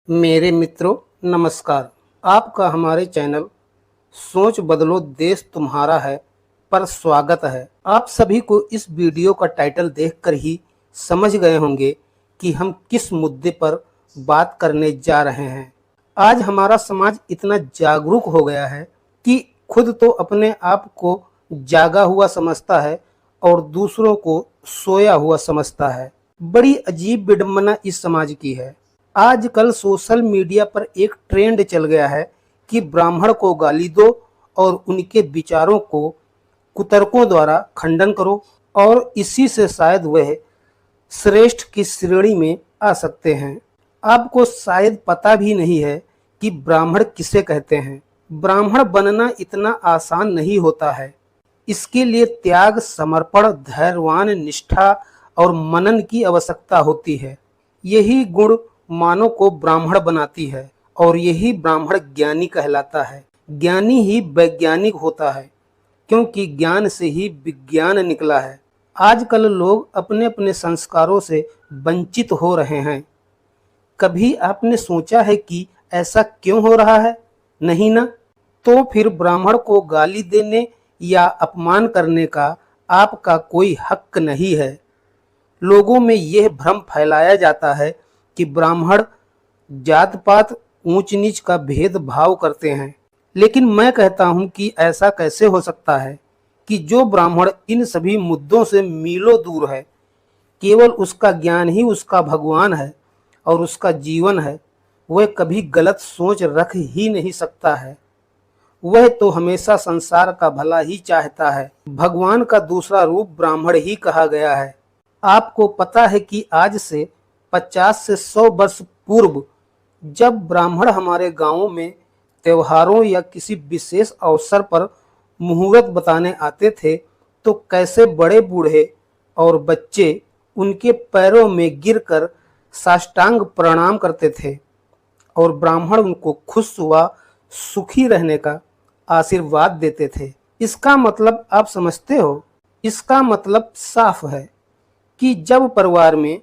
मेरे मित्रों नमस्कार। आपका हमारे चैनल सोच बदलो देश तुम्हारा है पर स्वागत है। आप सभी को इस वीडियो का टाइटल देखकर ही समझ गए होंगे कि हम किस मुद्दे पर बात करने जा रहे हैं। आज हमारा समाज इतना जागरूक हो गया है कि खुद तो अपने आप को जागा हुआ समझता है और दूसरों को सोया हुआ समझता है। बड़ी अजीब विडंबना इस समाज की है। आजकल सोशल मीडिया पर एक ट्रेंड चल गया है कि ब्राह्मण को गाली दो और उनके विचारों को कुतर्कों द्वारा खंडन करो और इसी से शायद वह श्रेष्ठ की श्रेणी में आ सकते हैं। आपको शायद पता भी नहीं है कि ब्राह्मण किसे कहते हैं। ब्राह्मण बनना इतना आसान नहीं होता है। इसके लिए त्याग, समर्पण, धैर्यवान, निष्ठा और मनन की आवश्यकता होती है। यही गुण मानव को ब्राह्मण बनाती है और यही ब्राह्मण ज्ञानी कहलाता है। ज्ञानी ही वैज्ञानिक होता है क्योंकि ज्ञान से ही विज्ञान निकला है। आजकल लोग अपने अपने संस्कारों से वंचित हो रहे हैं। कभी आपने सोचा है कि ऐसा क्यों हो रहा है? नहीं ना? तो फिर ब्राह्मण को गाली देने या अपमान करने का आपका कोई हक नहीं है। लोगों में यह भ्रम फैलाया जाता है कि ब्राह्मण जात पात ऊंच नीच का भेदभाव करते हैं, लेकिन मैं कहता हूं कि ऐसा कैसे हो सकता है कि जो ब्राह्मण इन सभी मुद्दों से मीलों दूर है, केवल उसका ज्ञान ही उसका भगवान है और उसका जीवन है, वह कभी गलत सोच रख ही नहीं सकता है। वह तो हमेशा संसार का भला ही चाहता है। भगवान का दूसरा रूप ब्राह्मण ही कहा गया है। आपको पता है कि आज से 50 से 100 वर्ष पूर्व जब ब्राह्मण हमारे गांवों में त्योहारों या किसी विशेष अवसर पर मुहूर्त बताने आते थे तो कैसे बड़े बूढ़े और बच्चे उनके पैरों में गिरकर साष्टांग प्रणाम करते थे और ब्राह्मण उनको खुश व सुखी रहने का आशीर्वाद देते थे। इसका मतलब आप समझते हो? इसका मतलब साफ है कि जब परिवार में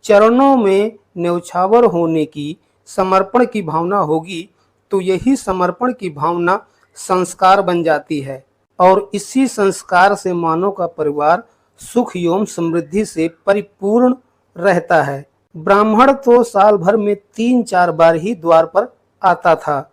चरणों में न्यौछावर होने की, समर्पण की भावना होगी तो यही समर्पण की भावना संस्कार बन जाती है और इसी संस्कार से मानव का परिवार सुख एवं समृद्धि से परिपूर्ण रहता है। ब्राह्मण तो साल भर में 3-4 बार ही द्वार पर आता था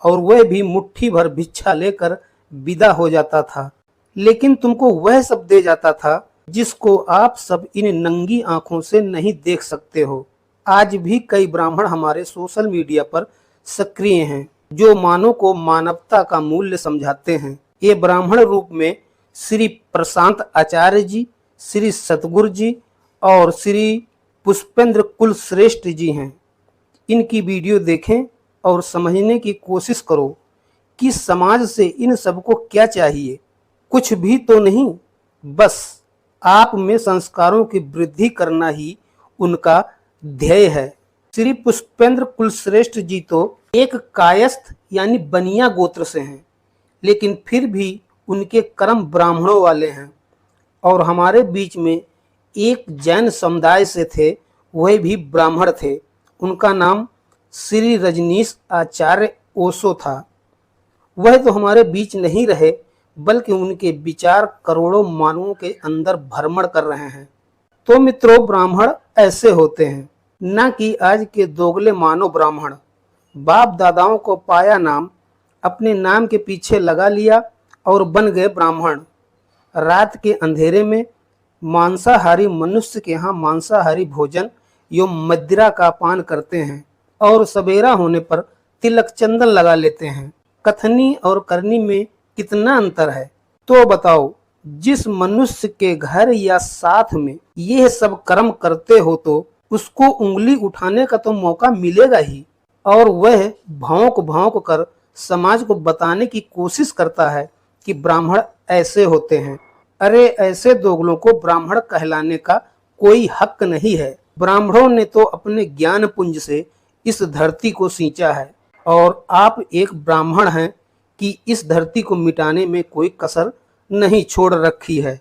और वह भी मुट्ठी भर भिक्षा लेकर विदा हो जाता था, लेकिन तुमको वह सब दे जाता था जिसको आप सब इन नंगी आंखों से नहीं देख सकते हो। आज भी कई ब्राह्मण हमारे सोशल मीडिया पर सक्रिय हैं जो मानव को मानवता का मूल्य समझाते हैं। ये ब्राह्मण रूप में श्री प्रशांत आचार्य जी, श्री सतगुरु जी और श्री पुष्पेंद्र कुलश्रेष्ठ जी हैं। इनकी वीडियो देखें और समझने की कोशिश करो कि समाज से इन सबको क्या चाहिए। कुछ भी तो नहीं, बस आप में संस्कारों की वृद्धि करना ही उनका ध्येय है। श्री पुष्पेंद्र कुलश्रेष्ठ जी तो एक कायस्थ यानी बनिया गोत्र से हैं, लेकिन फिर भी उनके कर्म ब्राह्मणों वाले हैं। और हमारे बीच में एक जैन समुदाय से थे, वह भी ब्राह्मण थे। उनका नाम श्री रजनीश आचार्य ओशो था। वह तो हमारे बीच नहीं रहे, बल्कि उनके विचार करोड़ों मानवों के अंदर भ्रमण कर रहे हैं। तो मित्रों, ब्राह्मण ऐसे होते हैं, न कि आज के दोगले मानव ब्राह्मण। बाप दादाओं को पाया नाम, अपने नाम के पीछे लगा लिया और बन गए ब्राह्मण। रात के अंधेरे में मांसाहारी मनुष्य के यहाँ मांसाहारी भोजन एवं मदिरा का पान करते हैं और सवेरा होने पर तिलक चंदन लगा लेते हैं। कथनी और करनी में कितना अंतर है? तो बताओ, जिस मनुष्य के घर या साथ में यह सब कर्म करते हो तो उसको उंगली उठाने का तो मौका मिलेगा ही, और वह भौंक भौंक कर समाज को बताने की कोशिश करता है कि ब्राह्मण ऐसे होते हैं। अरे, ऐसे दोगलों को ब्राह्मण कहलाने का कोई हक नहीं है। ब्राह्मणों ने तो अपने ज्ञान पुंज से इस धरती को सींचा है और आप एक ब्राह्मण हैं कि इस धरती को मिटाने में कोई कसर नहीं छोड़ रखी है।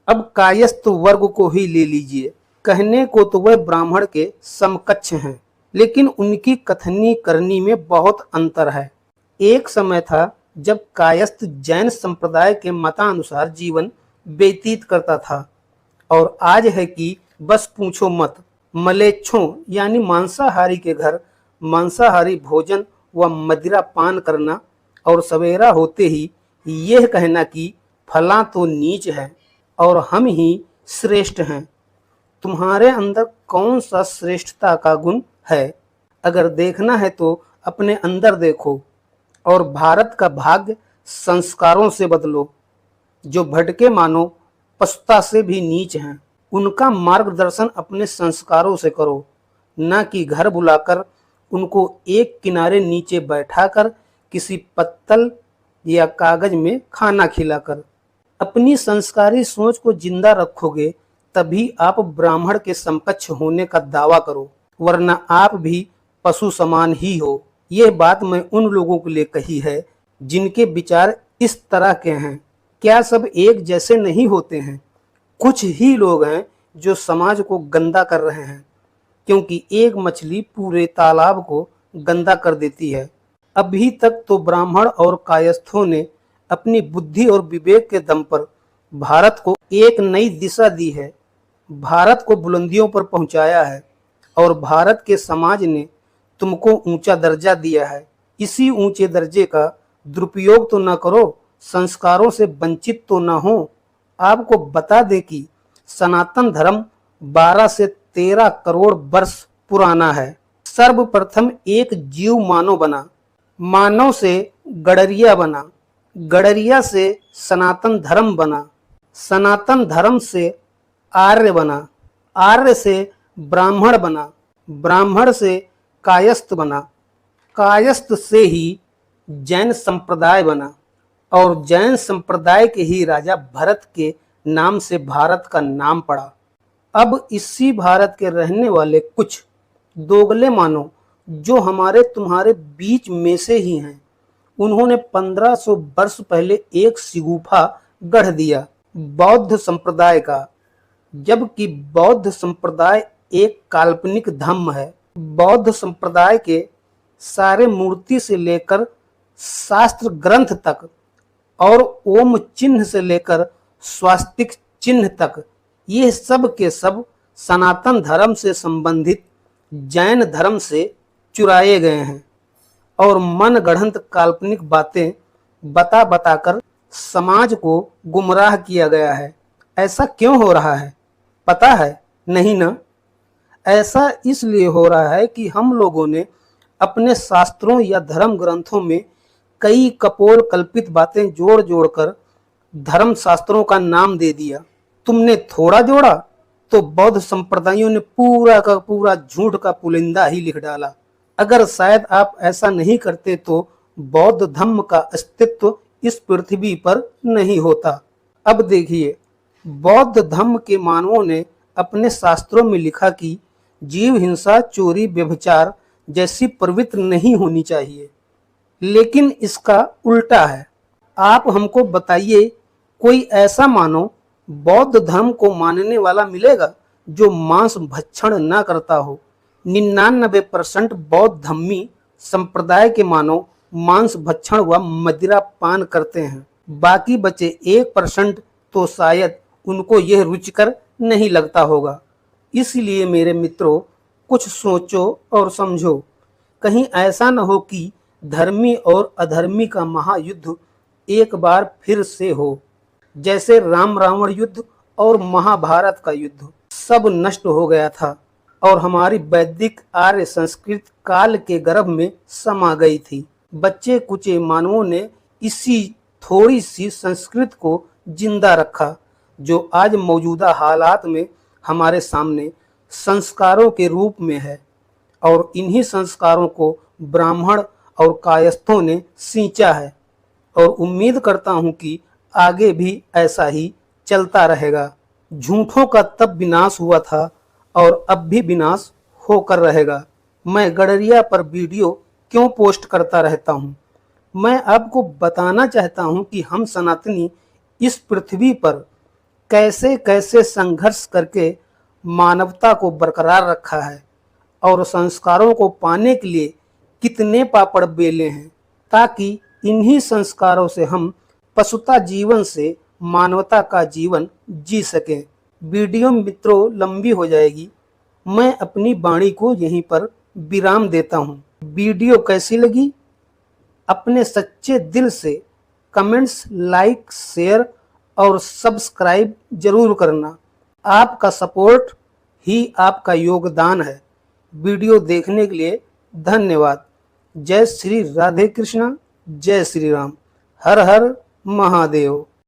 अब कायस्थ वर्ग को ही ले लीजिए, कहने को तो वह ब्राह्मण के समकक्ष हैं, लेकिन उनकी कथनी करनी में बहुत अंतर है। एक समय था जब कायस्थ जैन संप्रदाय के मतानुसार जीवन व्यतीत करता था, और आज है कि बस पूछो मत। मलेच्छों यानी मांसाहारी के घर मांसाहारी भोजन व मदिरा पान करना, और सवेरा होते ही यह कहना कि फला तो नीच है और हम ही श्रेष्ठ हैं। तुम्हारे अंदर कौन सा श्रेष्ठता का गुण है? अगर देखना है तो अपने अंदर देखो और भारत का भाग्य संस्कारों से बदलो। जो भटके मानो पशुता से भी नीच हैं, उनका मार्गदर्शन अपने संस्कारों से करो, न कि घर बुलाकर उनको एक किनारे नीचे बैठाकर किसी पत्तल या कागज में खाना खिलाकर। अपनी संस्कारी सोच को जिंदा रखोगे तभी आप ब्राह्मण के समकक्ष होने का दावा करो, वरना आप भी पशु समान ही हो। यह बात मैं उन लोगों के लिए कही है जिनके विचार इस तरह के हैं। क्या सब एक जैसे नहीं होते हैं? कुछ ही लोग हैं जो समाज को गंदा कर रहे हैं, क्योंकि एक मछली पूरे तालाब को गंदा कर देती है। अभी तक तो ब्राह्मण और कायस्थों ने अपनी बुद्धि और विवेक के दम पर भारत को एक नई दिशा दी है, भारत को बुलंदियों पर पहुंचाया है, और भारत के समाज ने तुमको ऊंचा दर्जा दिया है। इसी ऊंचे दर्जे का दुरुपयोग तो न करो, संस्कारों से वंचित तो न हो। आपको बता दें कि सनातन धर्म 12 से 13 करोड़ वर्ष पुराना है। सर्वप्रथम एक जीव मानव बना, मानव से गडरिया बना, गडरिया से सनातन धर्म बना, सनातन धर्म से आर्य बना, आर्य से ब्राह्मण बना, ब्राह्मण से कायस्थ बना, कायस्थ से ही जैन संप्रदाय बना, और जैन संप्रदाय के ही राजा भरत के नाम से भारत का नाम पड़ा। अब इसी भारत के रहने वाले कुछ दोगले मानो जो हमारे तुम्हारे बीच में से ही हैं, उन्होंने 1500 वर्ष पहले एक सिगुफा गढ़ दिया बौद्ध संप्रदाय का, जबकि बौद्ध संप्रदाय एक काल्पनिक धर्म है। बौद्ध संप्रदाय के सारे मूर्ति से लेकर शास्त्र ग्रंथ तक और ओम चिन्ह से लेकर स्वास्तिक चिन्ह तक, ये सब के सब सनातन धर्म से संबंधित जैन धर्म से चुराए गए हैं, और मन गढ़ंत काल्पनिक बातें बता बताकर समाज को गुमराह किया गया है। ऐसा क्यों हो रहा है पता है? नहीं ना? ऐसा इसलिए हो रहा है कि हम लोगों ने अपने शास्त्रों या धर्म ग्रंथों में कई कपोल कल्पित बातें जोड़ जोड़कर धर्म शास्त्रों का नाम दे दिया। तुमने थोड़ा जोड़ा तो बौद्ध संप्रदायों ने पूरा का पूरा झूठ का पुलिंदा ही लिख डाला। अगर शायद आप ऐसा नहीं करते तो बौद्ध धर्म का अस्तित्व इस पृथ्वी पर नहीं होता। अब देखिए, बौद्ध धर्म के मानवों ने अपने शास्त्रों में लिखा कि जीव हिंसा, चोरी, व्यभिचार जैसी प्रवृत्ति नहीं होनी चाहिए, लेकिन इसका उल्टा है। आप हमको बताइए, कोई ऐसा मानव बौद्ध धर्म को मानने वाला मिलेगा जो मांस भक्षण न करता हो? 99% बौद्ध धर्मी संप्रदाय के मानव मांस भक्षण व मदिरा पान करते हैं। बाकी बचे 1% तो शायद उनको यह रुचिकर नहीं लगता होगा। इसलिए मेरे मित्रों, कुछ सोचो और समझो। कहीं ऐसा न हो कि धर्मी और अधर्मी का महायुद्ध एक बार फिर से हो, जैसे राम रावण युद्ध और महाभारत का युद्ध। सब नष्ट हो गया था और हमारी वैदिक आर्य संस्कृत काल के गर्भ में समा गई थी। बच्चे कुचे मानवों ने इसी थोड़ी सी संस्कृत को जिंदा रखा, जो आज मौजूदा हालात में हमारे सामने संस्कारों के रूप में है, और इन्हीं संस्कारों को ब्राह्मण और कायस्थों ने सींचा है, और उम्मीद करता हूं कि आगे भी ऐसा ही चलता रहेगा। झूठों का तब विनाश हुआ था और अब भी विनाश होकर रहेगा। मैं गडरिया पर वीडियो क्यों पोस्ट करता रहता हूं? मैं आपको बताना चाहता हूं कि हम सनातनी इस पृथ्वी पर कैसे कैसे संघर्ष करके मानवता को बरकरार रखा है, और संस्कारों को पाने के लिए कितने पापड़ बेले हैं, ताकि इन्हीं संस्कारों से हम पशुता जीवन से मानवता का जीवन जी सकें। वीडियो मित्रों लंबी हो जाएगी, मैं अपनी वाणी को यहीं पर विराम देता हूँ। वीडियो कैसी लगी अपने सच्चे दिल से कमेंट्स, लाइक, शेयर और सब्सक्राइब जरूर करना। आपका सपोर्ट ही आपका योगदान है। वीडियो देखने के लिए धन्यवाद। जय श्री राधे कृष्णा, जय श्री राम, हर हर महादेव।